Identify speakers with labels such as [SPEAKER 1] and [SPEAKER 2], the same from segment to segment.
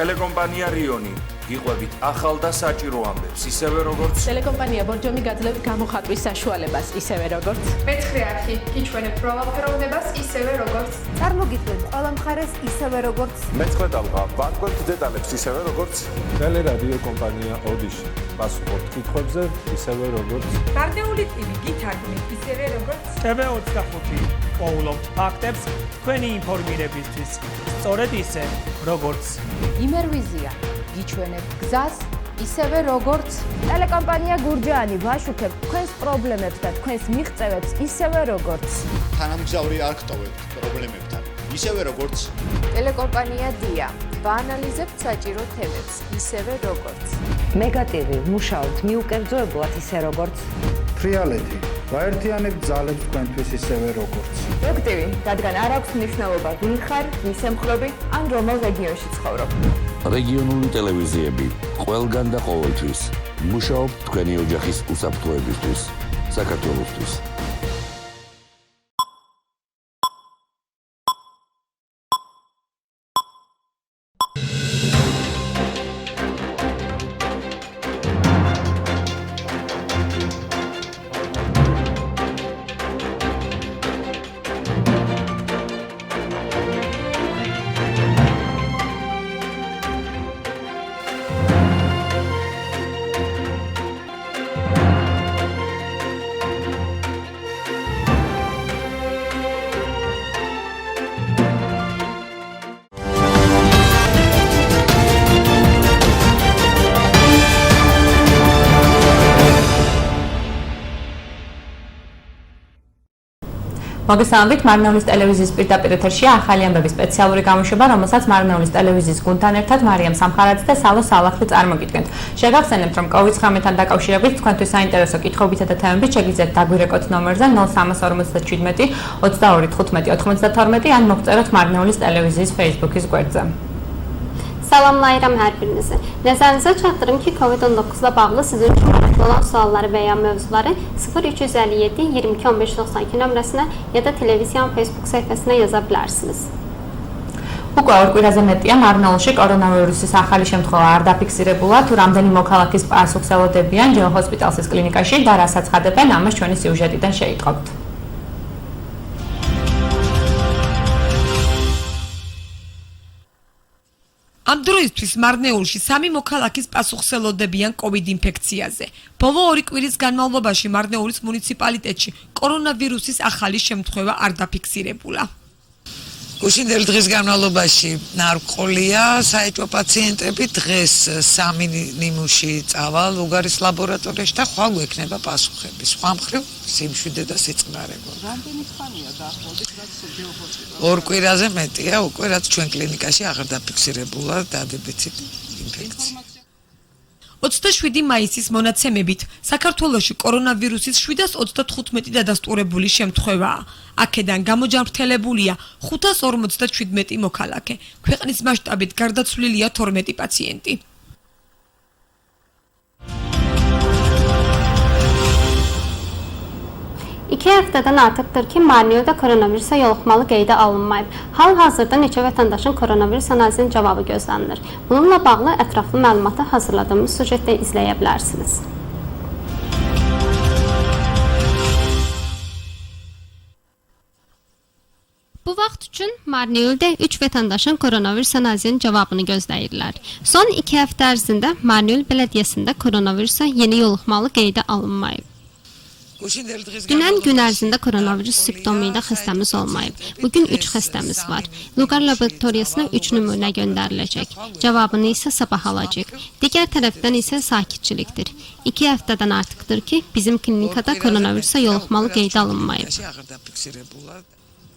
[SPEAKER 1] ტელეკომპანია რიონი გიყვებით ახალ და საჭირო ამბებს, ისევე როგორც
[SPEAKER 2] ტელეკომპანია ბორჯომი გაძლევთ გამოხატვის საშუალებას, ისევე როგორც
[SPEAKER 3] მეცხრე არხი გიჩვენებთ პროვალფეროვნებას, ისევე როგორც
[SPEAKER 4] წარმოგიდგენთ ყველა მხარეს, ისევე როგორც
[SPEAKER 5] მეცხრე დამღა ვარკვევთ დეტალებს, ისევე როგორც
[SPEAKER 6] ტელერადიო კომპანია ოდიში პასუხობთ კითხვებზე, ისევე როგორც
[SPEAKER 3] მარნეული ტივი გითარგმნით, ისევე როგორც
[SPEAKER 7] TV25 პოულობთ ფაქტებს თქვენი ინფორმირებისთვის, სწორედ ისე როგორც
[SPEAKER 4] იმერვიზია გიჩვენებთ გზას, ისევე როგორც ტელეკომპანია გურჯაანი ვაშუქებთ თქვენს პრობლემებს და თქვენს მიღწევებს, ისევე როგორც
[SPEAKER 8] თანამგზავრი არ გტოვებთ პრობლემებთან, ისევე როგორც
[SPEAKER 4] ტელეკომპანია დია ვაანალიზებთ საჭირო თემებს, ისევე როგორც
[SPEAKER 9] მეგატივი მუშაობთ მიუკერძოებლად, ისე როგორც
[SPEAKER 10] ფრიალეთი გაერთიანებთ ძალებს თქვენთვის, ისევე როგორც
[SPEAKER 4] აქტივი, რადგან არ აქვს მნიშვნელობა ვინ ხარ, ვის ემხრობი, ან რომელ რეგიონში ცხოვრობ.
[SPEAKER 11] რეგიონული ტელევიზიები ყველგან და ყოველთვის მუშაობთ თქვენი ოჯახის უსაფრთხოებისთვის, საქართველოსთვის.
[SPEAKER 12] მოგესალმებით, მარნეულის ტელევიზიის პირდაპირ ეთერშია ახალი ამბების სპეციალური გამოშვება, რომელსაც მარნეულის ტელევიზიის გუნდთან ერთად მარიამ სამხარაძე და სალო სალახვი წარმოგიდგენთ. შეგახსენებთ, რომ COVID-19-თან დაკავშირებით თქვენთვის საინტერესო კითხვებითა და თემებით შეგიძლიათ დაგვირეკოთ ნომერზე 0357 22 15 92 ან მოგწეროთ მარნეულის ტელევიზიის Facebook-ის გვერდზე.
[SPEAKER 13] Salamlayıram hər birinizi. Nəzərinizə çatdırım ki, COVID-19-la bağlı sizin üçün maraqlı olan sualları və ya mövzuları 0357 22 15 92 nömrəsinə ya da televiziyanın Facebook səhifəsinə yaza bilərsiniz.
[SPEAKER 12] უკვე ორ კვირაზე მეტია მარნეულში კორონავირუსის ახალი შემთხვევა არ დაფიქსირებულა, თუ რამდენი მოქალაქის პასუხს ელოდებიან ჯეო ჰოსპიტალსის კლინიკაში და რას აცხადებენ, ამას ჩვენი სიუჟეტიდან შეიტყობთ.
[SPEAKER 14] ამ დროისთვის მარნეულში 3 მოქალაქის პასუხს ელოდებიან COVID ინფექციაზე. ბოლო 2 კვირის განმავლობაში მარნეულის მუნიციპალიტეტში კორონავირუსის ახალი შემთხვევა არ დაფიქსირებულა.
[SPEAKER 15] უშინდელი დღის განმავლობაში ნარკვყოლია საეჭვო პაციენტები, დღეს 3 ნიმუში წავალ უგარის ლაბორატორიაში და ხვალ გვექნება პასუხები. სხვა მხრივ სიმშვიდე და სიწყნარება.
[SPEAKER 16] რამდენი ხანია დაახლოებით, რაც ჯეო ჰოსპიტალში?
[SPEAKER 15] 2 კვირაზე მეტია, უკვე რაც ჩვენ კლინიკაში აღარ დაფიქსირებულა დადებითი ინფექცია.
[SPEAKER 14] 27 მაისის მონაცემებით საქართველოში კორონავირუსის 735 დადასტურებული შემთხვევაა. აქედან გამოჯანმრთელებულია 557 მოქალაქე. ქვეყნის მასშტაბით გარდაცვლილია 12 პაციენტი.
[SPEAKER 13] İki həftədən artıqdır ki, Marneuda koronavirusa yoluxmalı qeydə alınmayıb. Hal-hazırda neçə vətəndaşın koronavirus analizinin cavabı gözlənilir. Bununla bağlı ətraflı məlumatı hazırladığımız süjetdə izləyə bilərsiniz. Bu vaxt üçün Marneuldə 3 vətəndaşın koronavirus analizinin cavabını gözləyirlər. Son 2 həftə ərzində Marneul bələdiyyəsində koronavirusa yeni yoluxmalı qeydə alınmayıb. Dünən gün ərzində koronavirus simptomu ilə xəstəmiz olmayıb. Bugün 3 xəstəmiz var. Luqar laboratoriyasına 3 nümunə göndəriləcək. Cavabını isə sabah alacaq. Digər tərəfdən isə sakitçilikdir. 2 həftədən artıqdır ki, bizim klinikada koronavirusa yoluxmalı qeydə alınmayıb.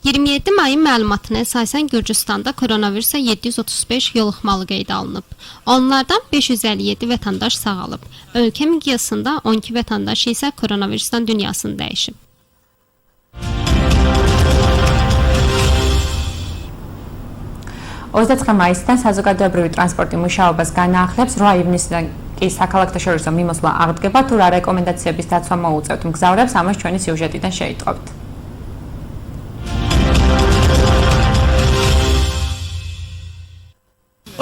[SPEAKER 13] 27 mayın məlumatına əsasən Gürcüstanda koronavirusa 735 yoluxmalı qeydə alınıb. Onlardan 557 vətəndaş sağalıb. Ölkə miqyasında 12 vətəndaş isə koronavirusdan dünyasını dəyişib.
[SPEAKER 12] მაისიდან საზოგადოებრივი ტრანსპორტი მუშაობას განაახლებს 8 ივნისიდან კი საქალაქთაშორისო მიმოსვლა აღდგება, თუ რა რეკომენდაციების დაცვა მოუწევთ მგზავრებს, ამას ჩვენი სიუჟეტიდან შეიტყობთ.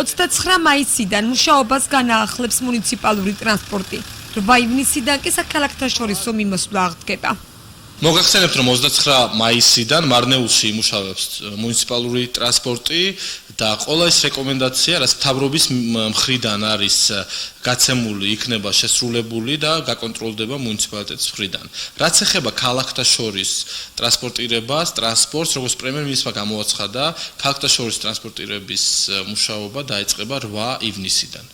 [SPEAKER 14] 29 მაისიდან მუშაობას განაახლებს მუნიციპალური ტრანსპორტი. 8 ივნისიდან კი საქალაქთაშორისო მიმოსვლა აღდგება.
[SPEAKER 17] მოგახსენებთ, რომ 29 მაისიდან მარნეულში იმუშავებს მუნიციპალური ტრანსპორტი და ყველა ეს რეკომენდაცია, რაც მთავრობის მხრიდან არის გაცემული, იქნება შესრულებული და გაკონტროლდება მუნიციპალიტეტის მხრიდან. რაც ეხება ქალაქთა შორის ტრანსპორტირებას, ტრანსპორტს, როგორც პრემიერ-მინისტრმა გამოაცხადა, ქალაქთა შორის ტრანსპორტირების მუშაობა დაიწყება 8 ივნისიდან.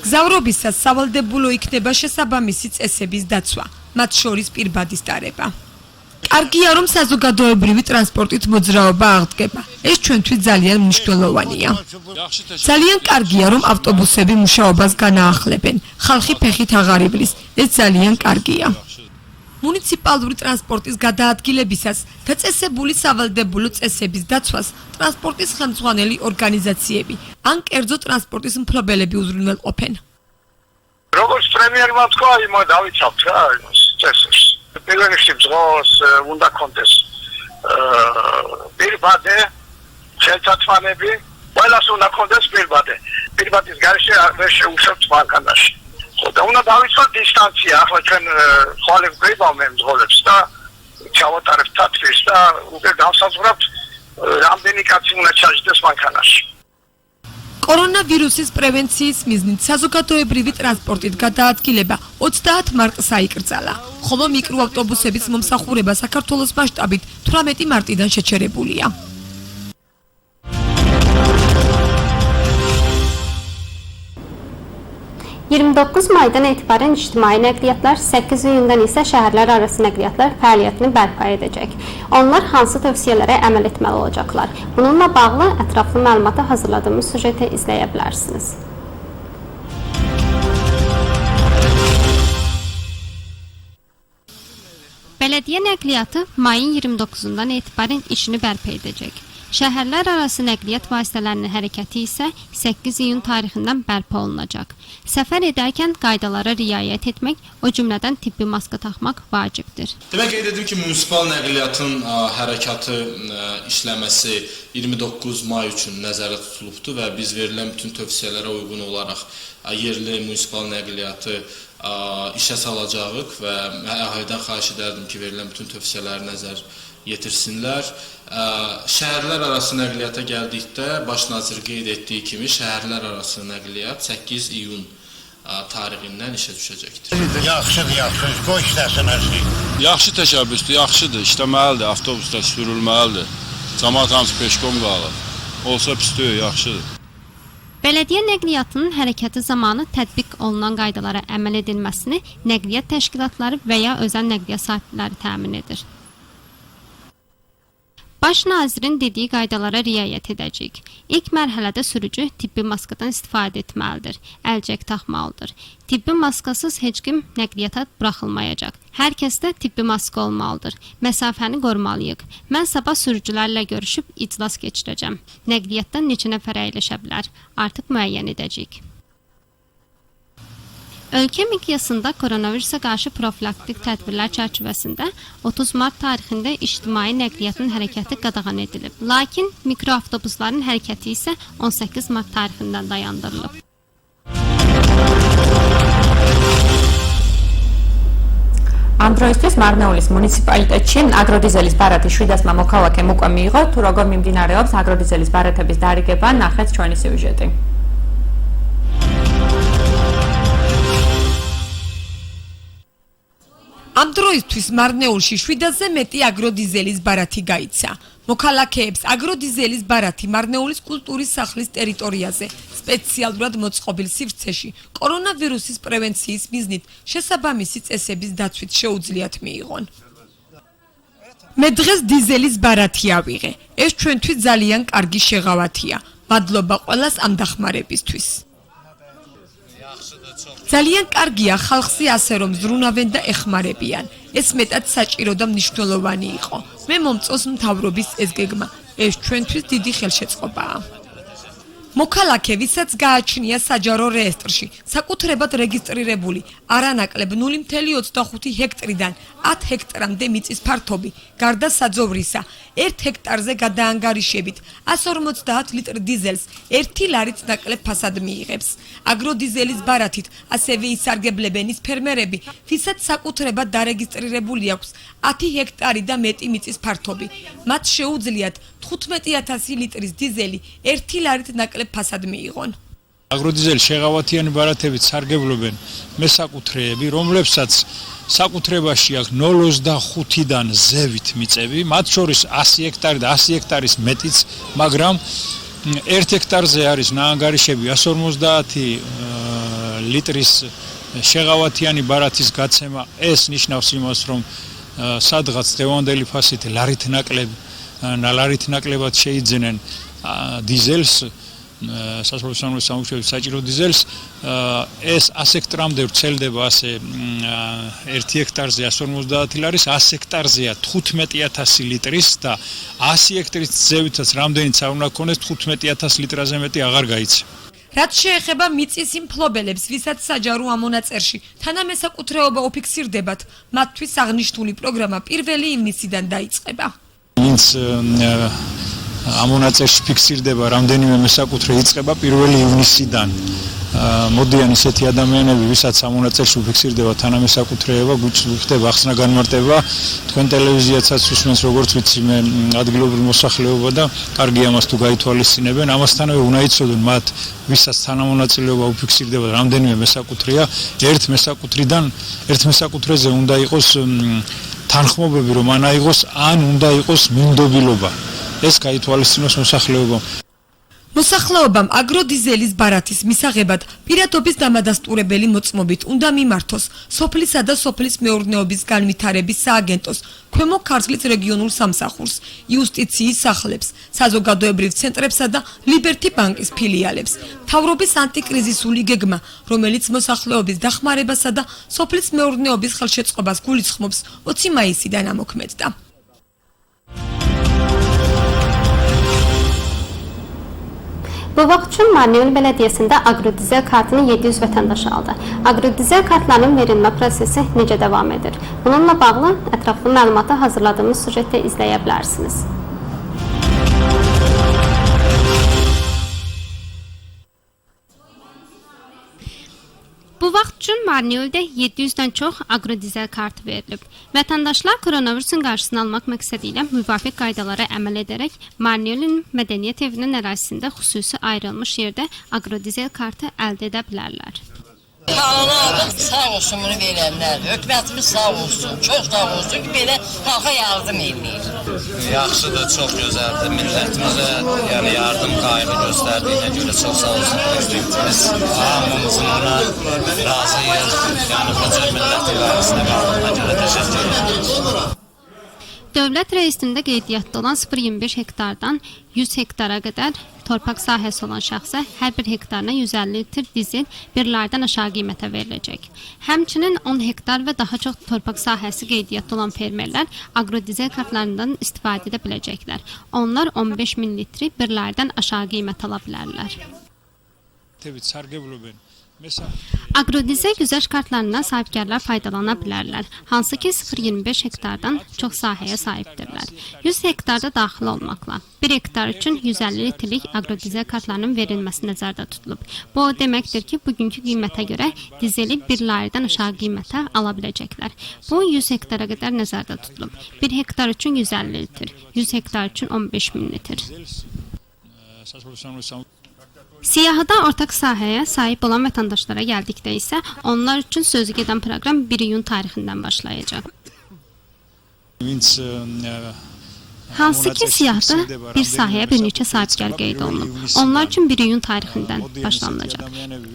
[SPEAKER 14] გზავრობისას სავალდებულო იქნება შესაბამისი წესების დაცვა, მათ შორის პირბადის დარება. კარგია, რომ საზოგადოებრივი ტრანსპორტით მოძრაობა აღდგება. ეს ჩვენთვის ძალიან მნიშვნელოვანია. ძალიან კარგია, რომ ავტობუსები მუშაობას განაახლებენ. ხალხი ფეხით აღარ იბლის. ეს ძალიან კარგია. მუნიციპალური ტრანსპორტის გადაადგილებისას და წესებული სავალდებულო წესების დაცვას ტრანსპორტის ხელმძღვანელი ორგანიზაციები ან კერძო ტრანსპორტის მფლობელები უზრუნველყოფენ.
[SPEAKER 18] როგორც პრემიერმა თქვა, იმო დავიცავთ რა წესებს. პირველ რიგში ბრძოლას უნდა კონდეს პირბადე, ხელთათმანები, ყველას უნდა კონდეს პირბადე. პირბადის გარეშე ვერ შეუშვებთ მანქანაში. და უნდა დავიწყოთ დისტანცია, ახლა ჩვენ ხვალებ გვიბავ მძღოლებს და ჩავატარებთ თათრის და უკვე დავსაზღვრებთ რამდენი კაცი უნდა ჩაჯდეს მანქანაში.
[SPEAKER 14] კორონავირუსის პრევენციის მიზნით საზოგადოებრივი ტრანსპორტით გადაადგილება 30 მარტს აიკრძალა, ხოლო მიკროავტობუსების მომსახურება საქართველოს მასშტაბით 18 მარტიდან შეჩერებულია.
[SPEAKER 13] ...29 May'dan itibaren ictimai nəqliyyatlar, 8 iyundan isə şəhərlər arası nəqliyyatlar fəaliyyətini bərpa edəcək. Onlar hansı tövsiyələrə əməl etməli olacaqlar? Bununla bağlı ətraflı məlumatı hazırladığımız süjeti izləyə bilərsiniz. Bələdiyyə nəqliyyatı mayın 29-dan etibarən işini bərpa edəcək. Şəhərlər arası nəqliyyat vasitələrinin hərəkəti isə 8 iyun tarixindən bərpa olunacaq. Səfər edərkən qaydalara riayət etmək, o cümlədən tibbi maska taxmaq vacibdir.
[SPEAKER 17] Demək qeyd edim ki, munisipal nəqliyyatın hərəkatı işləməsi 29 may üçün nəzərdə tutulubdur və biz verilən bütün tövsiyələrə uyğun olaraq yerli munisipal nəqliyyatı işə salacağıq və əhalidən xahiş edərdim ki, verilən bütün tövsiyələri nəzər yetirsinlər. Şəhərlər arası nəqliyyata gəldikdə baş nazir qeyd etdiyi kimi şəhərlər arası nəqliyyat 8 iyun tarixindən işə düşəcəkdir.
[SPEAKER 19] Yaxşıdır, yaxşıdır. Qoy işləsin hər şey.
[SPEAKER 20] Yaxşı təşəbbüsdür, yaxşıdır. İşləməlidir, avtobuslar sürülməlidir. Cəmaət hamısı peşkom qalır. Olsa pis deyil, yaxşıdır.
[SPEAKER 13] Bələdiyyə nəqliyyatının hərəkəti zamanı tətbiq olunan qaydalara əməl edilməsini nəqliyyat təşkilatları və ya özəl nəqliyyat sahibləri təmin edir. Baş nazirin dediyi qaydalara riayət edəcəyik. İlk mərhələdə sürücü tibbi maskadan istifadə etməlidir, əlcək taxmalıdır. Tibbi maskasız heç kim nəqliyyata buraxılmayacaq. Hər kəsdə tibbi maska olmalıdır. Məsafəni qorumalıyıq. Mən sabah sürücülərlə görüşüb iclas keçirəcəm. Nəqliyyatdan neçə nəfər əyləşə bilər? Artıq müəyyən edəcəyik. Ölkə miqyasında koronavirusa qarşı profilaktik tədbirlər çərçivəsində 30 mart tarixində ictimai nəqliyyatın hərəkəti qadağan edilib. Lakin mikroavtobusların hərəkəti isə 18 mart tarixindən dayandırılıb.
[SPEAKER 12] ამ დროისთვის მარნეულის მუნიციპალიტეტში აგროდიზელის ბარათი 700-მა მოქალაქემ უკვე მიიღო. თუ როგორ მიმდინარეობს აგროდიზელის ბარათების დარიგება, ნახეთ ჩვენი სიუჟეტი.
[SPEAKER 14] ამ დროისთვის მარნეულში 700-ზე მეტი აგროდიზელის ბარათი გაიცა. მოქალაქეებს აგროდიზელის ბარათი მარნეულის კულტურის სახლის ტერიტორიაზე სპეციალურად მოწყობილ სივრცეში კორონავირუსის პრევენციის მიზნით შესაბამისი წესების დაცვით შეუძლიათ მიიღონ. მე დღეს დიზელის ბარათი ავიღე. ეს ჩვენთვის ძალიან კარგი შეღავათია. მადლობა ყველას ამ დახმარებისთვის. ძალიან კარგია ხალხზე ასე რომ ზრუნავენ და ეხმარებიან. ეს მეტად საჭირო და მნიშვნელოვანი იყო. მე მომწონს მთავრობის ეს გეგმა. ეს ჩვენთვის დიდი ხელშეწყობაა. მოქალაქე, ვისაც გააჩნია საჯარო რეესტრში, საკუთრებად რეგისტრირებული არანაკლებ 0.25 ჰექტრიდან 10 ჰექტრამდე მიწის ფართობი, გარდა საძოვრისა, 1 ჰექტარზე გადაანგარიშებით 150 ლიტრ დიზელს 1 ლარით ნაკლებ ფასად მიიღებს. აგროდიზელის ბარათით ასევე ისარგებლებენ ის ფერმერები, ვისაც საკუთრებად დარეგისტრირებული აქვს 10 ჰექტარი და მეტი მიწის ფართობი. მათ შეუძლიათ 15000 ლიტრის დიზელი 1 ლარით ნაკლებ ფასად მიიღონ.
[SPEAKER 20] აგროდიზელის შეღავათიანი ბარათებით სარგებლობენ მესაკუთრეები, რომლებსაც საკუთრებაში აქვს 0.25-დან ზევით მიწები, მათ შორის 100 ჰექტარი და 100 ჰექტარის მეტიც, მაგრამ 1 ჰექტარზე არის ნაანგარიშები 150 ლიტრის შეღავათიანი ბარათის გაცემა. ეს ნიშნავს იმას, რომ სადღაც დღევანდელი ფასით ლარით ნაკლებად შეიძენენ დიზელს, სასოფლო სამეურნეო სამუშაოების საჭირო დიზელს. ეს 100 ჰექტრამდე ვრცელდება ასე 1 ჰექტარზე 150 ლარის, 100 ჰექტარზეა 15000 ლიტრის და 100 ჰექტრის ზევითაც რამდენიც არ უნდა ქონდეს 15000 ლიტრაზე მეტი აღარ გაიცემა.
[SPEAKER 14] რაც შეეხება მიწის იმ მფლობელებს, ვისაც საჯარო ამონაწერში თანამესაკუთრეობა უფიქსირდებათ, მათთვის აღნიშნული პროგრამა 1 ივნისიდან დაიწყება.
[SPEAKER 20] ვინც ამონაწერში ფიქსირდება რამდენიმე მესაკუთრე იწყება 1 ივნისიდან. მოდიან ისეთი ადამიანები, ვისაც ამონაწერში უფიქსირდება თანამესაკუთრეობა, გვხდება ახსნა განმარტება, თქვენ ტელევიზიაცაც უსმენს, როგორც ვიცი მე, ადგილობრივი მოსახლეობა და კარგი ამას თუ გაითვალისწინებენ, ამასთანავე უნდა იცოდონ მათ, ვისაც თანამონაწილეობა უფიქსირდება რამდენიმე მესაკუთრეა, ერთ მესაკუთრეზე უნდა იყოს თანხმობები, რომ ან აიღოს, ან უნდა იყოს მინდობილობა. ეს გაითვალისწინოს მოსახლეობამ.
[SPEAKER 14] მოსახლეობამ აგროდიზელის ბარათის მისაღებად პირადობის დამადასტურებელი მოწმობით უნდა მიმართოს სოფლისა და სოფლის მეურნეობის განვითარების სააგენტოს, ქვემო ქართლის რეგიონულ სამსახურს, იუსტიციის სახლებს, საზოგადოებრივ ცენტრებსა და ლიბერტი ბანკის ფილიალებს. მთავრობის ანტიკრიზისული გეგმა, რომელიც მოსახლეობის დახმარებასა და სოფლის მეურნეობის ხელშეწყობას გულისხმობს, 20 მაისიდან ამოქმედდა.
[SPEAKER 13] Bu vaxt üçün Marnეული Belediyəsində agrodizel kartını 700 vətəndaş aldı. Agrodizel kartların verilmə prosesi necə devam edir? Bununla bağlı ətraflı məlumatı hazırladığımız süjetdə izləyə bilərsiniz. Bu vaxt üçün Marneulidə 700-dən çox agrodizel kart verilib. Vətəndaşlar koronavirusun qarşısını almaq məqsədi ilə müvafiq qaydalara əməl edərək Marneulinin Mədəniyyət Evinin ərazisində xüsusi ayrılmış yerdə agrodizel kartı əldə edə bilərlər.
[SPEAKER 21] Halını aldık, sağ olsun bunu verənlər, hökumətimiz sağ olsun, çox sağ olsun ki, belə xalqa yardım edir.
[SPEAKER 22] Yaxşıdır, çox gözəldir. Millətimizə yəni yardım qayğı göstərdiyinə görə çox sağ olsun prezidentimiz. Hamımızın ona razıyıq. Yəni bu cür millətin qayğısına qaldığına görə təşəkkür edirəm.
[SPEAKER 13] Dövlət reyestrində qeydiyyatda olan 0,25 hektardan 100 hektara qədər torpaq sahəsi olan şəxsə hər bir hektarına 150 litr dizel birlərdən aşağı qiymətə veriləcək. Həmçinin 10 hektar və daha çox torpaq sahəsi qeydiyyatda olan fermerlər agrodizel kartlarından istifadə edə biləcəklər. Onlar 15.000 litri birlərdən aşağı qiymət ala bilərlər. Agrodizel güzəşt kartlarından sahibkarlar faydalana bilərlər, hansı ki 0,25 hektardan çox sahəyə sahibdirlər. 100 hektarda daxil olmaqla 1 hektar üçün 150 litrlik agrodizel kartlarının verilməsi nəzərdə tutulub. Bu o deməkdir ki, bugünkü qiymətə görə dizeli 1 lirdən aşağı qiymətə ala biləcəklər. Bu 100 hektara qədər nəzərdə tutulub. 1 hektar üçün 150 litr, 100 hektar üçün 15.000 litr. Siyahıda ortaq sahəyə sahib olan vətəndaşlara gəldikdə isə onlar üçün sözü gedən proqram 1 iyun tarixindən başlayacaq. Hansı ki siyahıda bir sahəyə bir neçə sahibkar qeyd olunub. Onlar üçün 1 iyun tarixindən başlanılacaq.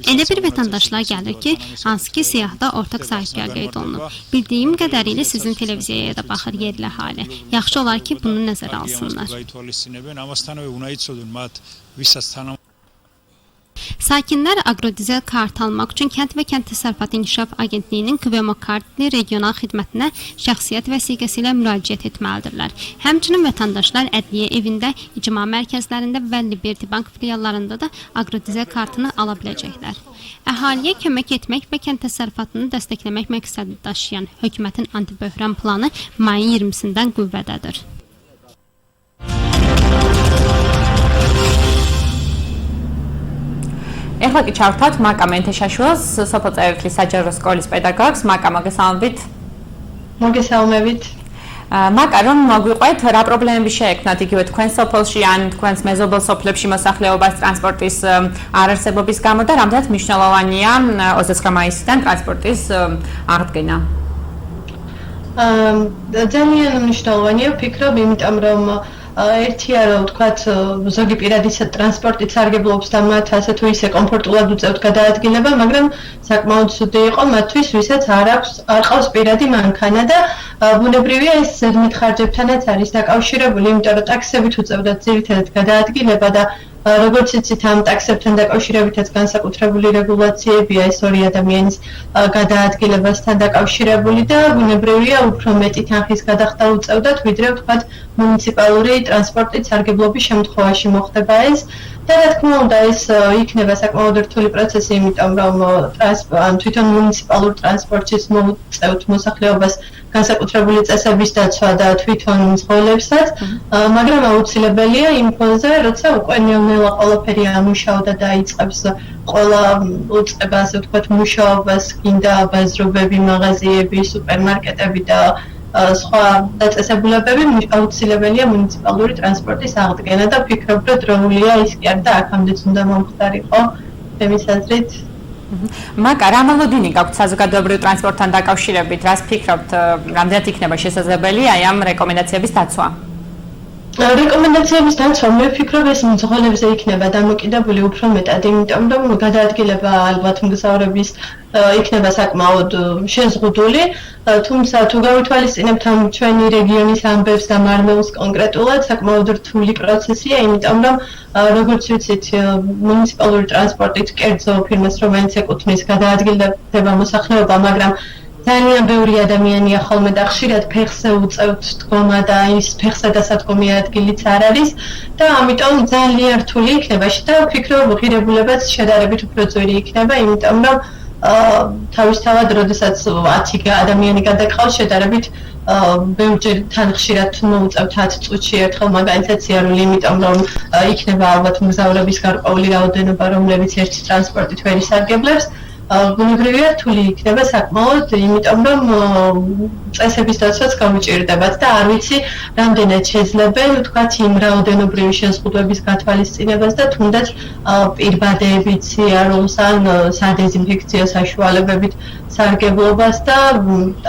[SPEAKER 13] Elə bir vətəndaşlar gəlir ki, hansı ki siyahıda ortaq sahibkar qeyd olunub. Bildiyim qədərilə sizin televiziyaya da baxır yerli əhali. Yaxşı olar ki, bunu nəzərə alsınlar. Sakinlər aqrodizel kart almaq üçün Kənd və Kənd Təsərrüfatı İnkişaf Agentliyinin KVM kartlı regional xidmətinə şəxsiyyət vəsiqəsi ilə müraciət etməlidirlər. Həmçinin vətəndaşlar ədliyyə evində, icma mərkəzlərində və Liberty Bank filiallarında da aqrodizel kartını ala biləcəklər. Əhaliyə kömək etmək və kənd təsərrüfatını dəstəkləmək məqsədi daşıyan hökumətin antiböhran planı mayın 20-sindən qüvvədədir.
[SPEAKER 12] ეხლა კი ჩავთვათ მაკა მენთეშაშვილს, სოფელ წერეთლის საჯარო სკოლის პედაგოგს. მაკა, მოგესალმებით.
[SPEAKER 1] მოგესალმებით.
[SPEAKER 12] მაკა, რომ მოგვიყვეთ, რა პრობლემები შეექმნათ იგივე თქვენ სოფელში ან თქვენს მეზობელ სოფლებში მოსახლეობას ტრანსპორტის არარსებობის გამო და რამდენად მნიშვნელოვანია 29 მაისიდან ტრანსპორტის აღდგენა?
[SPEAKER 1] ძალიან მნიშვნელოვანია, ვფიქრობ, იმიტომ რომ ერთია რომ თქვათ ზოგი პირადი ტრანსპორტით სარგებლობს და მათ ასე თუ ისე კომფორტულად უწევთ გადაადგილება, მაგრამ საკმაოდ ცუდი იყო მათთვის, ვისაც არ ყავს პირადი მანქანა და ბუნებრივია ეს ზედმეტ ხარჯებთანაც არის დაკავშირებული, იმიტომ რომ ტაქსებით უწევდათ ძირითადად გადაადგილება და როგორც იცით, ამ ტაქსებთან დაკავშირებითაც განსაკუთრებული რეგულაციებია ეს ორი ადამიანის გადაადგილებასთან დაკავშირებული და ბუნებრივია უფრო მეტი თანხის გადახდა უწევდათ, ვიდრე ვთქვათ მუნიციპალური ტრანსპორტით სარგებლობის შემთხვევაში მოხდება ეს. და რა თქმა უნდა, ეს იქნება საკმაოდ რთული პროცესი, იმიტომ რომ თვითონ მუნიციპალურ ტრანსპორტის მოუწევთ მოსახლეობას განსაკუთრებული წესების დაცვა და თვითონ მძღოლებსაც, მაგრამ აუცილებელია იმ ფონზე, როცა უკვე ნელ-ნელა ყველაფერი ამუშავდა და იწყებს ყველა უწყება, ასე ვთქვათ, მუშაობას, გინდა ბაზრობები, მაღაზიები, სუპერმარკეტები და სხვა დაწესებულებები, აუცილებელია მუნიციპალური ტრანსპორტის აღდგენა და ვფიქრობ, რომ დროულია ის კი არა და აქამდეც უნდა მომხდარიყო ჩემის აზრით.
[SPEAKER 12] მაკა, რა მოლოდინი გაქვთ საზოგადოებრივ ტრანსპორტთან დაკავშირებით? რას ფიქრობთ, რამდენად იქნება შესაძლებელი აი ამ რეკომენდაციების დაცვა?
[SPEAKER 1] რეკომენდაციების დაცვა მე ვფიქრობ ეს მძღოლებზე იქნება დამოკიდებული უფრო მეტად, იმიტომ რომ გადაადგილება ალბათ მგზავრების იქნება საკმაოდ შეზღუდული, თუმცა თუ გავითვალისწინებთ ამ ჩვენი რეგიონის ამბებს და მარნეულს კონკრეტულად, საკმაოდ რთული პროცესია, იმიტომ რომ როგორც ვიცით, მუნიციპალური ტრანსპორტით კერძო ფირმას, რომელიც ეკუთვნის გადაადგილდება მოსახლეობა, მაგრამ ძალიან ბევრი ადამიანია ხოლმე და ხშირად ფეხზე უწევთ დგომა და ის ფეხზე დასადგომი ადგილიც არ არის და ამიტომ ძალიან რთული იქნება და ვფიქრობ, ღირებულებაც შედარებით უფრო ძვირი იქნება, იმიტომ რომ თავისთავად, როდესაც 10 ადამიანი გადაგყავს, შედარებით ბევრჯერ თან ხშირად მოუწევთ 10 წუთში ერთხელ მაგალითად სიარული, იმიტომ რომ იქნება ალბათ მგზავრების გარკვეული რაოდენობა, რომლებიც ერთი ტრანსპორტით ვერ ისარგებლებს. ბუნებრივია რთული იქნება საკმაოდ, იმიტომ რომ წესების დაცვაც გამიჭირდებათ და არ ვიცი რამდენად შეძლებენ ვთქვათ იმ რაოდენობრივი შეზღუდვების გათვალისწინებას და თუნდაც პირბადეებით, სიარულს ან სადეზინფექციო საშუალებებით სარგებლობას და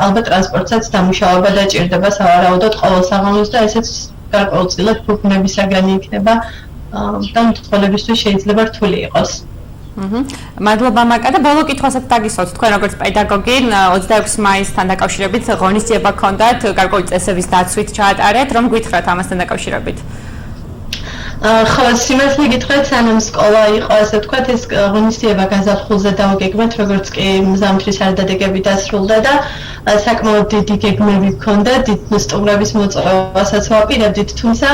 [SPEAKER 1] ალბათ ტრანსპორტსაც დამუშავება დაჭირდება სავარაუდოდ ყოველ საღამოს და ესეც გარკვეულწილად ფუფუნებისაგანი იქნება და მძღოლებისთვის შეიძლება რთული იყოს.
[SPEAKER 12] მადლობა მაკა და ბოლო კითხვასაც დაგისვათ, თქვენ როგორც პედაგოგი 26 მაისთან დაკავშირებით ღონისძიება გქონდათ გარკვეული წესების დაცვით ჩაატარეთ, რომ გითხრათ ამასთან დაკავშირებით?
[SPEAKER 1] ხო, სიმართლე გითხრათ, სანამ სკოლა იყო, ასე ვთქვათ, ეს ღონისძიება გაზაფხულზე დავგეგმეთ, როგორც კი მზამთრის არდადეგები დასრულდა და საკმაოდ დიდი გეგმები გქონდა, დიდ სტუმრების მოწვევასაც ვაპირებდით, თუმცა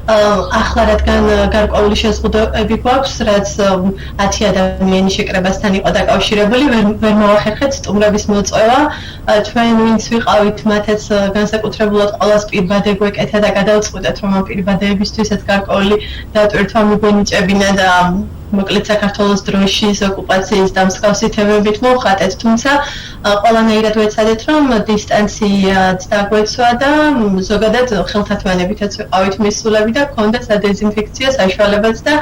[SPEAKER 1] ახლა რადგან გარკვეული შეზღუდვები გვაქვს, რაც 10 ადამიანის შეკრებასთან იყო დაკავშირებული, ვერ მოვახერხეთ სტუმრების მოწვევა. ჩვენ ვინც ვიყავით, მათაც განსაკუთრებულად ყოველს პირბადე გვეკეთა და გადავწყვიტეთ, რომ ამ პირბადეებისთვისაც გარკვეული დატვირთვა მიგონიჭებინა და მოკლედ საქართველოს დროშის ოკუპაციის და მსგავსი თემებით მოვხატეთ, თუმცა ყველანაირად ვეცადეთ, რომ დისტანციაც დაგვეცვა და ზოგადად ხელთათმანებითაც ვიყავით მისულები და გქონდა სადეზინფექციო საშუალებაც და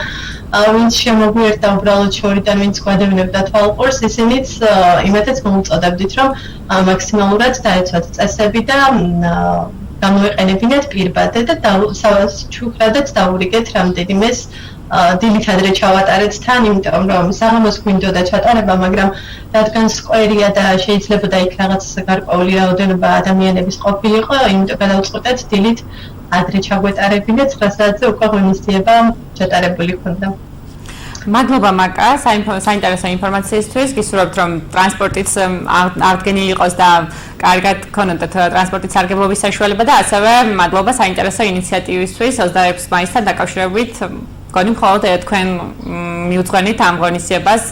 [SPEAKER 1] ვინც შემოგვიერთდა უბრალოდ შორიდან, ვინც გვადევნებდა თვალყურს, ისინიც იმათაც მოუწოდებდით, რომ მაქსიმალურად დაეცვათ წესები და გამოეყენებინათ პირბადე და ჩუქრადაც დაურიგეთ რამდენიმეს დილით ადრე ჩავატარეთ თან, იმიტომ რომ საღამოს გვინდოდა ჩატარება, მაგრამ რადგან სკვერია და შეიძლებოდა იქ რაღაც გარკვეული რაოდენობა ადამიანების ყოფილიყო, იმიტომ გადავწყვეტეთ დილით ადრე ჩაგვეტარებინეთ, 9 საათზე უკვე ღონისძიება ჩატარებული ქონდა.
[SPEAKER 12] მადლობა მაკა საინტერესო ინფორმაციისთვის. გისურვებთ რომ ტრანსპორტიც აღდგენილი იყოს და კარგად გქონოდეთ ტრანსპორტის სარგებლობის საშუალება და ასევე მადლობა საინტერესო ინიციატივისთვის 26 მაისთან დაკავშირებით. მგონი მხოლოდ თქვენ მიუძღვენით ამ ღონისძიებას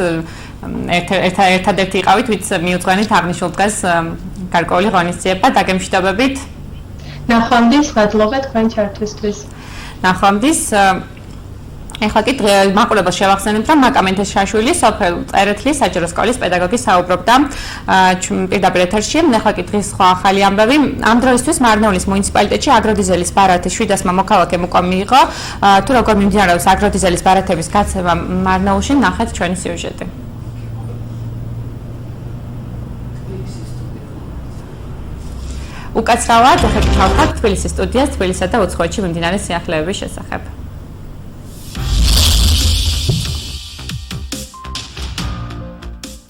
[SPEAKER 12] ერთადერთი იყავით, ვინც მიუძღვენით აღნიშნულ დღეს გარკვეული ღონისძიება. დაგემშვიდობებით.
[SPEAKER 1] ნახვამდის, მადლობა თქვენ ჩართვისთვის.
[SPEAKER 12] ნახვამდის. ეხლა კი მაყურებელს შევახსენებთ, რომ მაკა მენთეშაშვილი სოფელ წერეთლის საჯარო სკოლის პედაგოგი საუბრობდა პირდაპირ ეთერში. ეხლა კი დღის სხვა ახალი ამბები. ამ დროისთვის მარნეულის მუნიციპალიტეტში აგროდიზელის ბარათის 700 მოქალაქემ უკვე მიიღო. თუ როგორ მიმდინარეობს აგროდიზელის ბარათების გაცემა მარნეულში, ნახეთ ჩვენი სიუჟეტი. უკაცრავად ეხლა ჩავხართ თბილისის სტუდიას თბილისსა და უცხოეთში მიმდინარე სიახლეების შესახებ.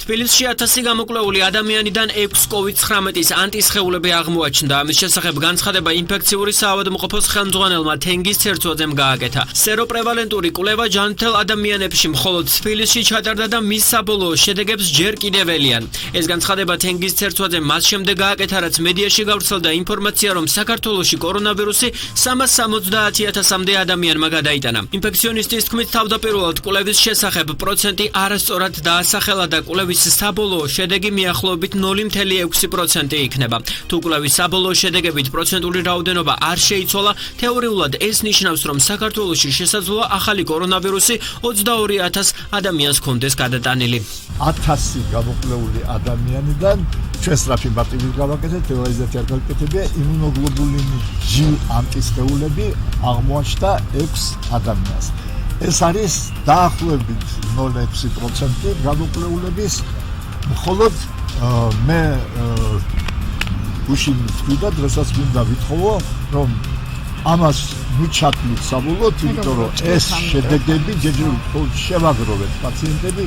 [SPEAKER 2] თბილისში 1000 გამოკვლეული ადამიანიდან 6 COVID-19-ის ანტისხეულები აღმოაჩნდა. ამის შესახებ განცხადება ინფექციური საავადმყოფოს ხელმძღვანელმა თენგიზ ცერცვაძემ გააკეთა. სეროპრევალენტური კვლევა ჯანმრთელ ადამიანებში მხოლოდ თბილისში ჩატარდა და მის საბოლოო შედეგებს ჯერ კიდევ ველიან. ეს განცხადება თენგიზ ცერცვაძემ მას შემდეგ გააკეთა, რაც მედიაში გავრცელდა ინფორმაცია, რომ საქართველოში კორონავირუსი 370,000-მდე ადამიანმა გადაიტანა. ინფექციონისტის თქმით, თავდაპირველად კვლევის შესახებ პროცენტი არასწორად დაასახელა და კვლევის საბოლოო შედეგი მიახლოებით 0.6% იქნება. თუ კვლევის საბოლოო შედეგებით პროცენტული რაოდენობა არ შეიცვალა, თეორიულად ეს ნიშნავს, რომ საქართველოში შესაძლოა ახალი კორონავირუსი 22,000 ადამიანს ჰქონდეს გადატანილი.
[SPEAKER 5] 1000 გამოკვლეული ადამიანიდან ჩვენ სწრაფი მარტივი გავაკეთეთ, ელიზეთი არ გავაკეთებია, იმუნოგლობულინი G ანტისხეულები აღმოაჩნდა 6 ადამიანს. ეს არის დაახლოებით 0.6% გამოკვლეულების. მხოლოდ მე გუშინ ვთქვიდა, დღესაც მინდა ვითხოვო, რომ ამას მიჩათვლით საბოლოოდ, იმიტომ რომ ეს შედეგები ჯერჯერობით შევაგროვეთ პაციენტები,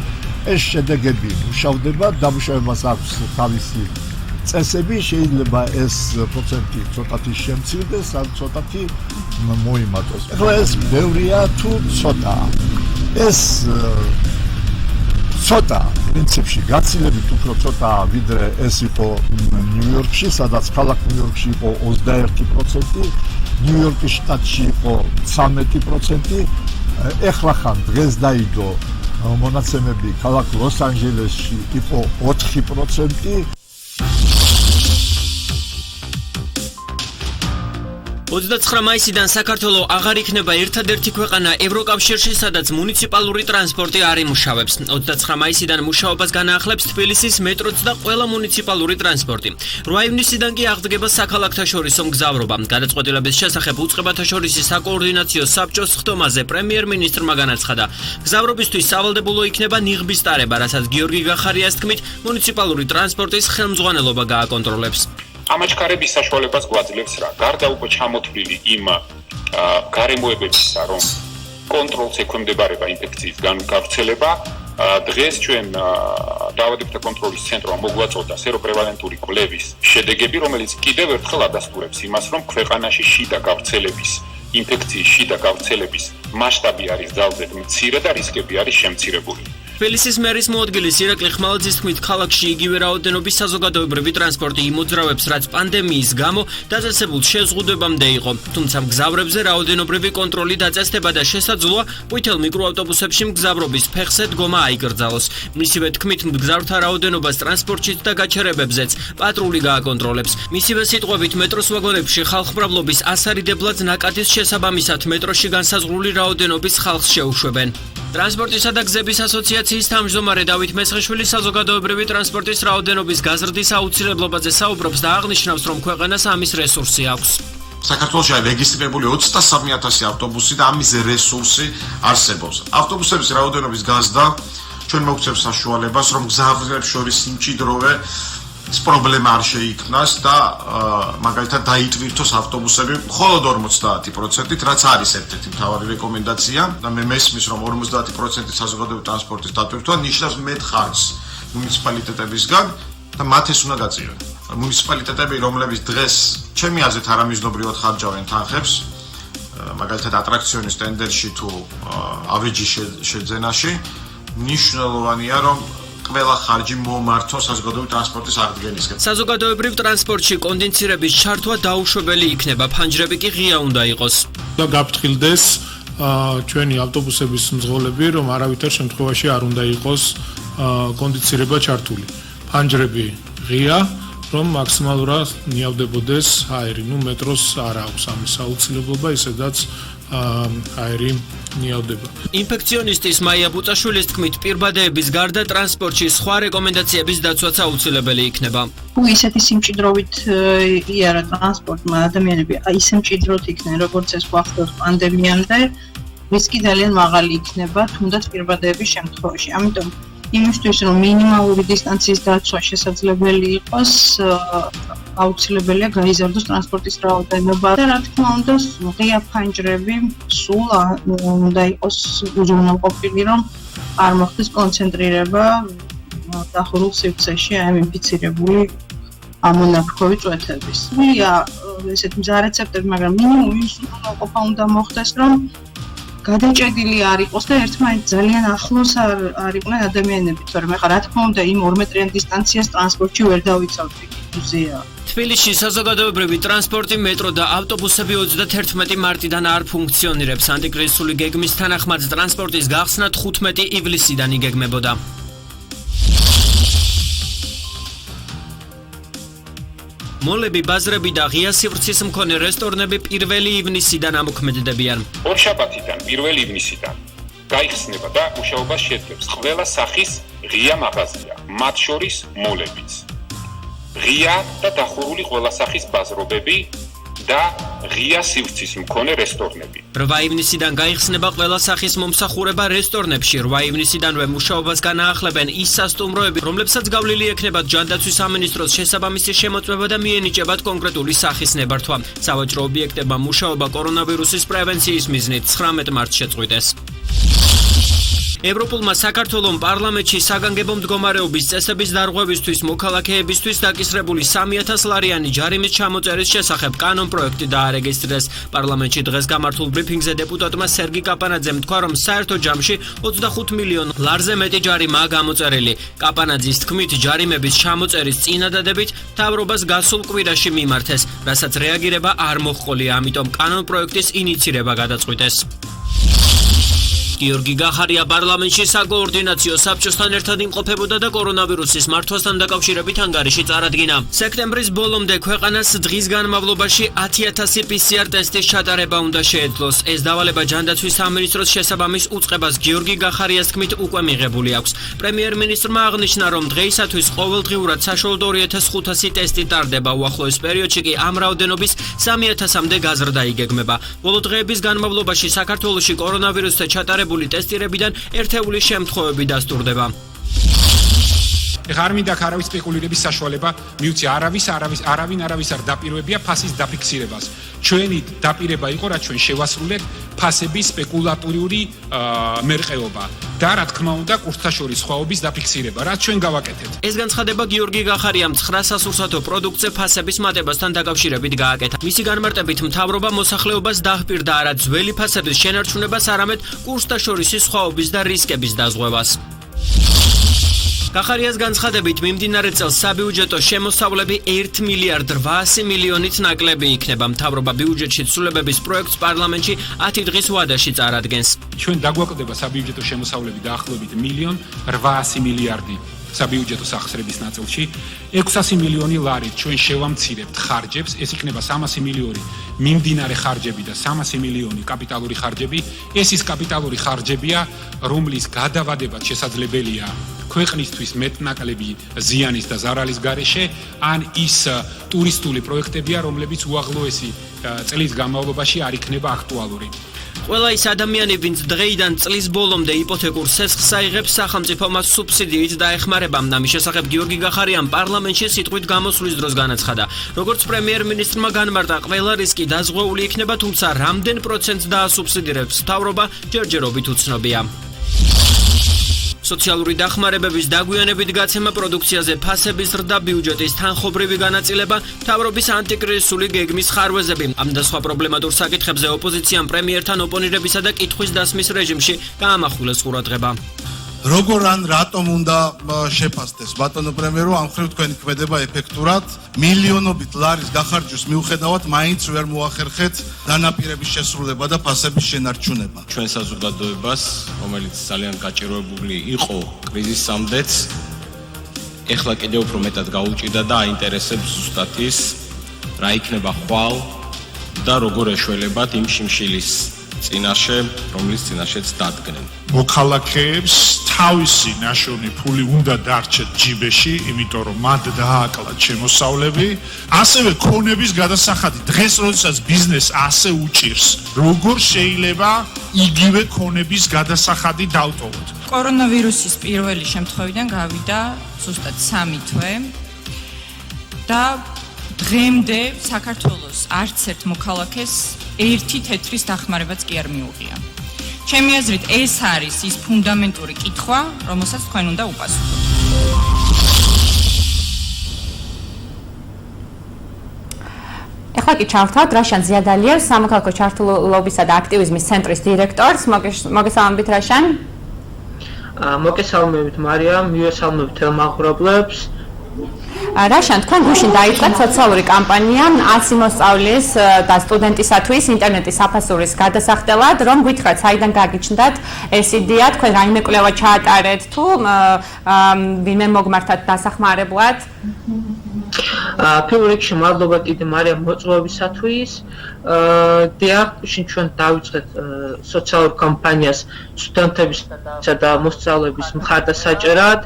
[SPEAKER 5] ეს შედეგები მუშავდება, დამუშავებას აქვს თავისი წესები, შეიძლება ეს პროცენტი ცოტათი შემცირდეს, ან ცოტათი მოიმატოს. ეხლა ეს ბევრია თუ ცოტაა. ეს ცოტა პრინციპში გაცილებით უფრო ცოტაა, ვიდრე ეს იყო ნიუ-იორკში, სადაც ქალაქ ნიუ-იორკში იყო 21%, ნიუ-იორკის შტატში იყო 13%, ეხლა ხან დღეს დაიდო მონაცემები ქალაქ ლოს-ანჯელესში იყო 4%.
[SPEAKER 2] 29 მაისიდან საქართველო აღარ იქნება ერთადერთი ქვეყანა ევროკავშირში, სადაც მუნიციპალური ტრანსპორტი არ იმუშავებს. 29 მაისიდან მუშაობას განაახლებს თბილისის მეტროც და ყველა მუნიციპალური ტრანსპორტი. 8 ივნისიდან კი აღდგება საქალაქთა შორისო მგზავრობა. გადაწყვეტილების შესახებ უწყებათა შორისი საკოორდინაციო საბჭოს ხდომაზე პრემიერ-მინისტრმა განაცხადა. მგზავრობისთვის სავალდებულო იქნება ნიღბის ტარება, რასაც გიორგი გახარიას თქმით, მუნიციპალური ტრანსპორტის ხელმძღვანელობა გააკონტროლებს.
[SPEAKER 23] ამაჩქარების საშუალებას გვაძლევს რა. გარდა უკვე ჩამოთვლილი იმ გარემოებებისა, რომ კონტროლს ექვემდებარება ინფექციის გავრცელება, დღეს ჩვენ დაავადებათა კონტროლის ცენტრმა მოგვაწოდა სეროპრევალენტური კვლევის შედეგები, რომელიც კიდევ ერთხელ ადასტურებს იმას, რომ ქვეყანაში შიდა გავრცელების, ინფექციის შიდა გავრცელების მასშტაბი არის ძალზედ მცირე და რისკები არის შემცირებული.
[SPEAKER 2] თბილისის მერის მოადგილის ირაკლი ხმალაძის თქმით, ქალაქში იგივე რაოდენობის საზოგადოებრივი ტრანსპორტი იმოძრავებს, რაც პანდემიის გამო დაწესებულ შეზღუდვებამდე იყო. თუმცა მგზავრებზე რაოდენობრივი კონტროლი დაწესდება და შესაძლოა ყვითელ მიკროავტობუსებში მგზავრობის ფეხზე დგომა აიკრძალოს. მისივე თქმით, მგზავრთა რაოდენობას ტრანსპორტშიც და გაჩერებებზეც პატრული გააკონტროლებს. მისივე სიტყვებით, მეტროს ვაგონებში ხალხმრავლობის ასარიდებლად ნაკადის შესაბამისად მეტროში განსაზღვრული რაოდენობის ხალხს შეუშვებენ. ტრანსპორტისა და გზების ასოციაციის თავმჯდომარე დავით მესხიშვილი საზოგადოებრივი ტრანსპორტის რაოდენობის გაზრდის აუცილებლობაზე საუბრობს და აღნიშნავს, რომ ქვეყანას ამის რესურსი აქვს.
[SPEAKER 24] საქართველოში რეგისტრირებული 23,000 ავტობუსი და ამის რესურსი არსებობს. ავტობუსების რაოდენობის გაზრდა ჩვენ მოგცემს საშუალებას, რომ გზავრებს შორის მჭიდროვე პრობლემა არ შეიქმნას და მაგალითად დაიტვირთოს ავტობუსები მხოლოდ 50%-ით, რაც არის ერთ-ერთი მთავარი რეკომენდაცია და მე მესმის, რომ 50% საზოგადოებრივი ტრანსპორტის დატვირთვა ნიშნავს მეტ ხარჯს მუნიციპალიტეტებისგან და მათ ეს უნდა გაწიოს. მუნიციპალიტეტები, რომლებიც დღეს ჩემი აზრით არამიზნობრივად ხარჯავენ თანხებს, მაგალითად ატრაქციონის ტენდერში თუ ავეჯის შეძენაში მნიშვნელოვანია რომ ყველა ხარჯი მომართოს საზოგადოებრივი ტრანსპორტის აღდგენისკენ.
[SPEAKER 2] საზოგადოებრივ ტრანსპორტში კონდიცირების ჩართვა დაუშვებელი იქნება, ფანჯრები კი ღია უნდა იყოს.
[SPEAKER 3] და გაფრთხილდეს ჩვენი ავტობუსების მძღოლები, რომ არავითარ შემთხვევაში არ უნდა იყოს კონდიცირება ჩართული. ფანჯრები ღია, რომ მაქსიმალურად ნიავდებოდეს აერი, მეტროს არ აქვს ამის აუცილებლობა, ისედაც აერი ნიავდება.
[SPEAKER 2] ინფექციონისტის მაია ბუწაშვილის თქმით, პირბადეების გარდა ტრანსპორტში სხვა რეკომენდაციების დაცვაც აუცილებელი იქნება.
[SPEAKER 6] თუ ისეთი სიმჭიდროვით იარა ტრანსპორტმა ადამიანები ისე მჭიდროდ იქნენ, როგორც ეს გვახდოს პანდემიამდე, რისკი ძალიან მაღალი იქნება, თუნდაც პირბადეების შემთხვევაში. ამიტომ იმისთვის, რომ მინიმალური დისტანციის დაცვა შესაძლებელი იყოს, აუცილებელია გაიზარდოს ტრანსპორტის რაოდენობა და რა თქმა უნდა, ღია ფანჯრები სულ უნდა იყოს უზრუნველყოფილი, რომ არ მოხდეს კონცენტრირება დახურულ სივრცეში ამ ინფიცირებული ამონაფრქვევი წვეთების. ესეთ მზა რეცეპტები, მაგრამ მინიმუმ ის უზრუნველყოფა უნდა მოხდეს, რომ გადაჭედილი არ იყოს და ერთმანეთ ძალიან ახლოს არ იყვნენ ადამიანები, თორემ ახლა რა თქმა უნდა იმ 2 მეტრიან დისტანციას ტრანსპორტში ვერ დავიცავთ, იზეა.
[SPEAKER 2] თბილისში საზოგადოებრივი ტრანსპორტი, მეტრო და ავტობუსები 31 მარტიდან არ ფუნქციონირებს. ანტიკრიზისული გეგმის თანახმად ტრანსპორტის გახსნა 15 ივლისიდან იგეგმებოდა. მოლები, ბაზრები და ღია სივრცის მქონე რესტორნები 1 ივნისიდან ამოქმედებიან.
[SPEAKER 23] ორშაბათიდან 1 ივნისიდან გაიხსნება და მუშაობას შეძლებს ყველა სახის ღია მაღაზია, მათ შორის მოლებიც. ღია და დახურული ყველა სახის ბაზრობები და ღია სივრცის მქონე რესტორნები.
[SPEAKER 2] 8 ივნისიდან გაიხსნება ყველა სახის მომსახურება რესტორნებში. 8 ივნისიდანვე მუშაობას განაახლებენ ის სასტუმროები, რომლებსაც გავლილი ექნებათ ჯანდაცვის სამინისტროს შესაბამისი შემოწმება და მიენიჭებათ კონკრეტული სახის ნებართვა. სავაჭრო ობიექტებმა მუშაობა კორონავირუსის პრევენციის მიზნით 19 მარტს შეწყვიტეს. ევროპულმა საქართველოს პარლამენტში საგანგებო მდგომარეობის წესების დარღვევისთვის მოქალაქეებისთვის დაკისრებული 3000 ლარიანი ჯარიმის ჩამოწერის შესახებ კანონპროექტი დაარეგისტრეს. პარლამენტში დღეს გამართულ ბრიფინგზე დეპუტატმა სერგი კაპანაძემ თქვა, რომ საერთო ჯამში 25 მილიონ ლარზე მეტი ჯარიმაა გამოწერილი. კაპანაძის თქმით, ჯარიმების ჩამოწერის წინადადებით მთავრობას გასულ კვირაში მიმართეს, რასაც რეაგირება არ მოჰყოლია, ამიტომ კანონპროექტის ინიცირება გადაწყვიტეს. გიორგი გახარია პარლამენტში საკოორდინაციო საბჭოსთან ერთად იმყოფებოდა და კორონავირუსის მართვასთან დაკავშირებით ანგარიში წარადგინა. სექტემბრის ბოლომდე ქვეყანას დღის განმავლობაში 10000 PCR ტესტის ჩატარება უნდა შეეძლოს. ეს დავალება ჯანდაცვის სამინისტროს შესაბამის უწყებას გიორგი გახარიას თქმით უკვე მიღებული აქვს. პრემიერ-მინისტრმა აღნიშნა, რომ დღეისათვის ყოველდღიურად საშუალოდ 2500 ტესტი ტარდება. უახლოეს პერიოდში კი ამ რაოდენობის 3000-მდე გაზრდა იგეგმება. ბოლო დღეების განმავლობაში საქართველოში კორონავირუსზე ჩატარება ტესტირებიდან ერთეული შემთხვევები დასტურდება.
[SPEAKER 7] ეხლა არ მინდა არავის სპეკულირების საშუალება, მიუცი არავინ არ დაპირებია ფასის დაფიქსირებას. ჩვენი დაპირება იყო, რაც ჩვენ შევასრულეთ ფასების სპეკულატიური მერყეობა და რა თქმა უნდა კურსთაშორის სხვაობის დაფიქსირება, რაც ჩვენ გავაკეთეთ.
[SPEAKER 2] ეს განცხადება გიორგი გახარიამ 9 სასურსათო პროდუქტზე ფასების მატებასთან დაკავშირებით გააკეთა. მისი განმარტებით მთავრობა მოსახლეობას დაჰპირდა არა ძველი ფასების შენარჩუნებას, არამედ კურსთაშორისი სხვაობის და რისკების დაზღვევას. გახარიას განცხადებით მიმდინარე წელს საბიუჯეტო შემოსავლები 1 მილიარდ 800 მილიონით ნაკლები იქნება. მთავრობა ბიუჯეტში ცვლილებების პროექტს პარლამენტში 10 დღის ვადაში წარადგენს.
[SPEAKER 7] ჩვენ დაგვაკლდება საბიუჯეტო შემოსავლები დაახლოებით 1.8 მილიარდი საბიუჯეტო სახსრების ნაწილში. 600 მილიონი ლარით ჩვენ შევამცირებთ ხარჯებს, ეს იქნება 300 მილიონი მიმდინარე ხარჯები და 300 მილიონი კაპიტალური ხარჯები. ეს ის კაპიტალური ხარჯებია, რომლის გადავადებაც შესაძლებელია ქვეყნისთვის მეტნაკლები ზიანის და ზარალის გარეშე, ან ის ტურისტული პროექტებია, რომლებიც უახლოესი წლის განმავლობაში არ იქნება აქტუალური.
[SPEAKER 2] ყველა ის ადამიანი, ვინც დღეიდან წლის ბოლომდე იპოთეკურ სესხს აიღებს, სახელმწიფო მას სუბსიდიით დაეხმარება. ამის შესახებ გიორგი გახარიამ პარლამენტში სიტყვით გამოსვლის დროს განაცხადა. როგორც პრემიერ-მინისტრმა განმარტა, ყველა რისკი დაზღვეული იქნება, თუმცა რამდენ პროცენტს დაასუბსიდირებს მთავრობა, ჯერჯერობით უცნობია. სოციალური დახმარებების დაგვიანებით გაცემა, პროდუქციაზე ფასების ზრდა, ბიუჯეტის თანხობრივი განაწილება, მთავრობის ანტიკრიზისული გეგმის ხარვეზები. ამ და სხვა პრობლემატურ საკითხებზე ოპოზიციამ პრემიერთან ოპონირებისა და კითხვის დასმის რეჟიმში გაამახვილეს ყურადღება.
[SPEAKER 4] როგორ ან რატომ უნდა შეფასდეს ბატონო პრემიერო, ამ ხრივ თქვენი ქმედება ეფექტურად, მილიონობით ლარის გახარჯვის მიუხედავად მაინც ვერ მოახერხეთ დანაპირების შესრულება და ფასების შენარჩუნება.
[SPEAKER 8] ჩვენ საზოგადოებას, რომელიც ძალიან გაჭირვებული იყო კრიზისამდეც, ეხლა კიდევ უფრო მეტად გაუჭირდა და აინტერესებს ზუსტად ის, რა იქნება ხვალ და როგორ ეშველებათ იმ შიმშილის წინაშე, რომლის წინაშეც დადგნენ.
[SPEAKER 3] მოქალაქეებს თავისი ნაშოვნი ფული უნდა დარჩეთ ჯიბეში, იმიტომ რომ მათ დააკლათ შემოსავლები, ასევე ქონების გადასახადი. დღეს როდესაც ბიზნეს ასე უჭირს, როგორ შეიძლება იგივე ქონების გადასახადი დავტოვოთ?
[SPEAKER 9] კორონავირუსის პირველი შემთხვევიდან გავიდა ზუსტად 3 თვე და დღემდე საქართველოს არც ერთ მოქალაქეს ერთი თეთრის დახმარებაც კი არ მიუღია. ჩემი აზრით ეს არის ის ფუნდამენტური კითხვა, რომელსაც თქვენ უნდა უპასუხოთ.
[SPEAKER 12] ეხლა კი ჩავთვალთ რაშან ზიადალიევს, სამოქალაქო ჩართულობისა და აქტივიზმის ცენტრის დირექტორს. მოგესალმებით რაშან?
[SPEAKER 10] მოგესალმებით მარიამ, მივესალმებით თელმაღრებლებს.
[SPEAKER 12] რაშან, თქვენ გუშინ დაიწყეთ სოციალური კამპანია 100 მოსწავლის და სტუდენტისათვის ინტერნეტის საფასურის გადასახდელად, რომ გითხრათ, საიდან გაგიჩნდათ ეს იდეა, თქვენ რაიმე კვლევა ჩაატარეთ თუ ვინმე მოგმართათ დასახმარებლად?
[SPEAKER 10] პირველ რიგში მადლობა კიდე მარიამ მოწვევისათვის. დიახ, ჩვენ დავიწყეთ სოციალურ კამპანიას სტუდენტებისა და მოსწავლეების მხარდასაჭერად.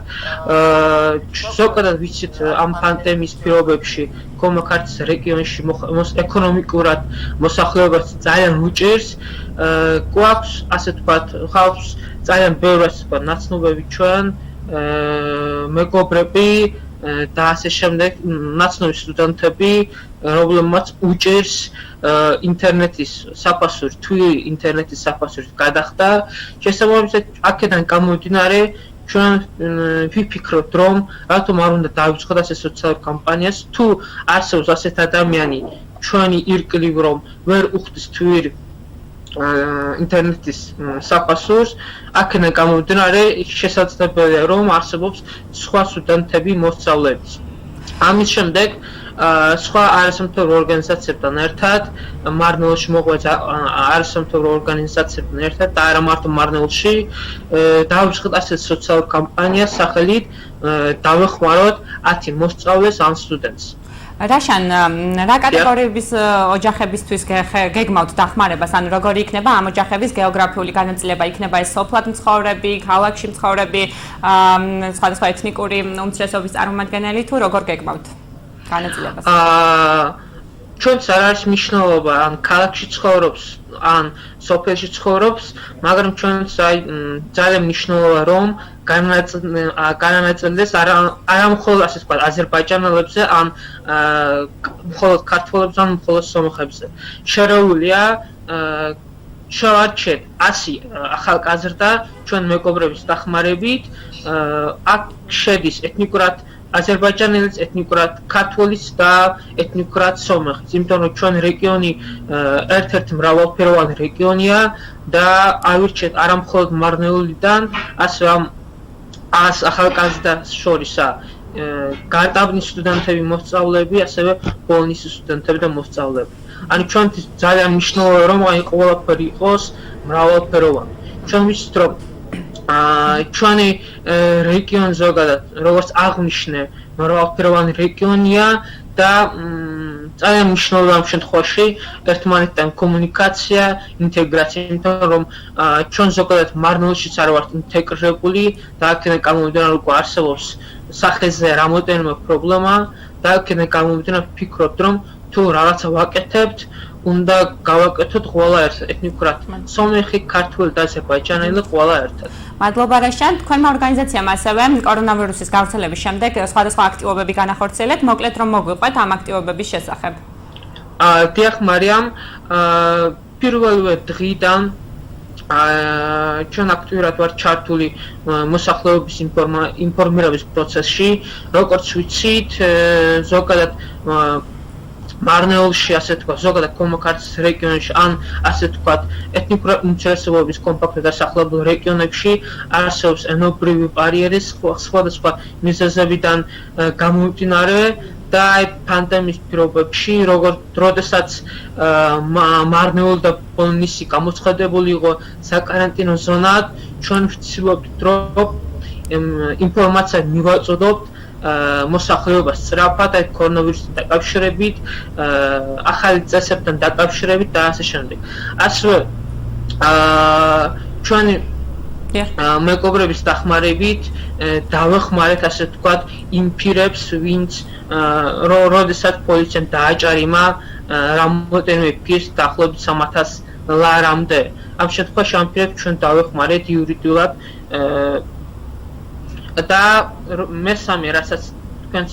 [SPEAKER 10] ზოგადად ვიცით, ამ პანდემიის პირობებში ქართლის რეგიონში ეკონომიკურად მოსახლეობას ძალიან უჭირს. გვაქვს, ასე ვთქვათ, ხალხს ძალიან ბევრი ნაცნობები ჩვენ, მეგობრები და ასე შემდეგ, ნაცნობი სტუდენტები, რომლებმაც უჭირს ინტერნეტის საფასური, თვირი ინტერნეტის საფასურის გადახდა. შესაბამისად, აქედან გამომდინარე, ჩვენ ვიფიქრობთ, რომ რატომ არ უნდა დავიწყოთ ასე სოციალურ კამპანიას, თუ არსებობს ასეთ ადამიანი ჩვენი ირგვლივ, რომ ვერ უხდის თვირი ინტერნეტის საფასურს, აქედან გამომდინარე, შესაძლებელია, რომ არსებობს სხვა სტუდენტები, მოსწავლეები. ამის შემდეგ სხვა არასამთავრობო ორგანიზაციებთან ერთად, მარნეულში მოღვაწე არასამთავრობო ორგანიზაციებთან ერთად და არა მარტო მარნეულში, დავიწყეთ ასეთ სოციალურ კამპანიას სახელით დავეხმაროთ 10 მოსწავლეს ან სტუდენტს.
[SPEAKER 12] რაშან, რა კატეგორიების ოჯახებისთვის გეგმავთ დახმარებას, ანუ როგორი იქნება ამ ოჯახების გეოგრაფიული განაწილება, იქნება ეს სოფლად მცხოვრები, ქალაქში მცხოვრები, სხვადასხვა ეთნიკური უმცირესობის წარმომადგენელი თუ როგორ გეგმავთ განაწილებას?
[SPEAKER 10] ჩვენც არ არის მნიშვნელობა, ან ქალაქში ცხოვრობს, ან სოფელში ცხოვრობს, მაგრამ ჩვენც ძალიან მნიშვნელოვანია, რომ განანაწილდეს არა მხოლოდ ასე ვთქვათ, აზერბაიჯანელებზე, ან მხოლოდ ქართველებზე, ან მხოლოდ სომხებზე. შერეულია შევარჩიეთ 100 ახალგაზრდა ჩვენ მეგობრების დახმარებით. აქ შედის ეთნიკურად აზერბაიჯანელის, ეთნიკურად ქართველის და ეთნიკურად სომეხის, იმიტომ რომ ჩვენ რეგიონი ერთ-ერთი მრავალფეროვანი რეგიონია და ავირჩიეთ არა მხოლოდ მარნეულიდან, ასევე ამ ახალგაზრდას შორისა გარტაბნის სტუდენტები, მოსწავლეები, ასევე ბოლნისის სტუდენტები და მოსწავლეები. ანუ ჩვენთვის ძალიან მნიშვნელოვანია, რომ ყველაფერი იყოს მრავალფეროვანი. ჩვენ ვიცით, რომ ჩვენი რეგიონი ზოგადად, როგორც აღნიშნე, მრავალფეროვანი რეგიონია და ძალიან მნიშვნელოვანია ამ შემთხვევაში ერთმანეთთან კომუნიკაცია, ინტეგრაცია, იმიტომ რომ ჩვენ ზოგადად მარნეულშიც არ ვართ ინტეგრირებული და აქედან გამომდინარე უკვე არსებობს სახეზე რამოდენიმე პრობლემა და აქედან გამომდინარე ვფიქრობთ, რომ თუ რაღაცა ვაკეთებთ, უნდა გავაკეთოთ ყველა ერთად, ეთნიკურად სომეხი, ქართველი და აზერბაიჯანელი ყველა ერთად.
[SPEAKER 12] მადლობა რაშან, თქვენმა ორგანიზაციამ ასევე კორონავირუსის გავრცელების შემდეგ სხვადასხვა აქტივობები განახორციელეთ, მოკლედ რომ მოგვიყვეთ ამ აქტივობების შესახებ.
[SPEAKER 10] დიახ მარიამ, პირველივე დღიდან ჩვენ აქტიურად ვართ ჩართული მოსახლეობის ინფორმირების პროცესში, როგორც ვიცით, ზოგადად მარნეულში, ასე თქვა, ზოგადად კომაქართის რეგიონში, ან ასე თქვა, ეთნიკური უმცირესობების კომპაქტურ დასახლებულ რეგიონებში არსებობს ენობრივი ბარიერი სხვადასხვა მიზეზებიდან გამომდინარე და პანდემიის პირობებში, როდესაც მარნეული და ბოლნისი გამოცხადებული იყო საკარანტინო ზონად, ჩვენ ვცდილობთ, რომ ინფორმაცია მივაწოდოთ მოსახლეობას სწრაფად აი კორონავირუსთან დაკავშირებით, ახალი წესებთან დაკავშირებით და ასე შემდეგ. ასევე ჩვენი მეგობრების დახმარებით დავეხმარეთ, ასე ვთქვათ, იმ პირებს, ვინც როდესაც პოლიციამ დააჭარიმა რამდენიმე პირს დაახლოებით 300 ლარამდე. ამ შემთხვევაში ამ პირებს ჩვენ დავეხმარეთ იურიდიულად და მესამე, რასაც თქვენ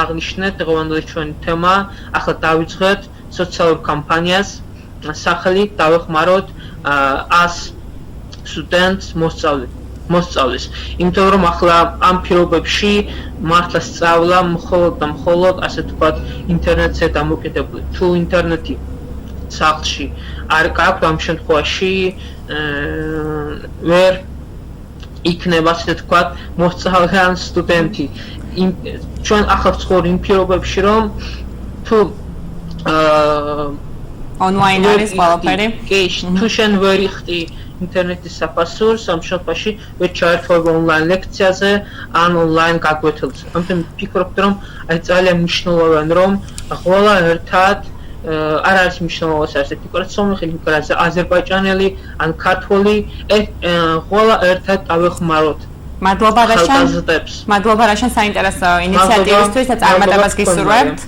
[SPEAKER 10] აღნიშნეთ, დღევანდელი ჩვენი თემა, ახლა დავიწყეთ სოციალურ კამპანიას, სახელი დავეხმაროთ 100 სტუდენტს მოსწავლის. იმიტომ რომ ახლა ამ პირობებში მართლა სწავლა მხოლოდ და მხოლოდ, ასე ვთქვათ, ინტერნეტზე დამოკიდებული. თუ ინტერნეტი სახლში არ გაქვთ, ამ შემთხვევაში ვერ იქნება, ასე ვთქვათ, მოსწავლე ან სტუდენტი. ჩვენ ახლა ვცხოვრობთ იმ პირობებში, რომ თუ
[SPEAKER 12] ონლაინ არის ყველაფერი.
[SPEAKER 10] კი, თუ შენ ვერ იხდი ინტერნეტის საფასურს, ამ შემთხვევაში ვერ ჩაერთვებ ონლაინ ლექციაზე ან ონლაინ გაკვეთილზე. ამიტომ ვფიქრობ, რომ აი ძალიან მნიშვნელოვანია, რომ ყველა ერთად არ არის მნიშვნელოვანი ეს ეთნიკური სომეხი, ეთნიკური აზერბაიჯანელი ან ქართველი, ყველა ერთად დავეხმაროთ.
[SPEAKER 12] მადლობა რაშან საინტერესო ინიციატივისთვის და წარმატებას გისურვებთ.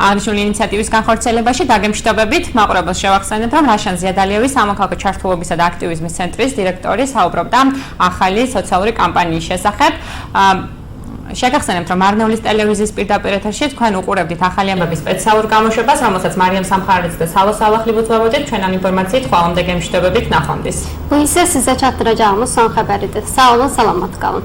[SPEAKER 12] აღნიშნული ინიციატივის განხორციელებაში დაგემშვიდობებით, მაყურებელს შევახსენებ, რომ რაშან ზიადალიევი სამოქალაქო ჩართულობისა და აქტივიზმის ცენტრის დირექტორი საუბრობდა ახალი სოციალური კამპანიის შესახებ. შეგახსენებთ, რომ მარნეულის ტელევიზიის პირდაპირ ეთერში თქვენ უყურებდით ახალი ამბების სპეციალურ გამოშვებას, რომელსაც მარიამ სამხარაძე და სალო სალახლი მოწვევოდით. ჩვენ ამ ინფორმაციით ხვალამდე გემშვიდობებით ნახვამდის.
[SPEAKER 13] Bu ise size çatdıracağımız son haberidir. Sağ olun, salamat kalın.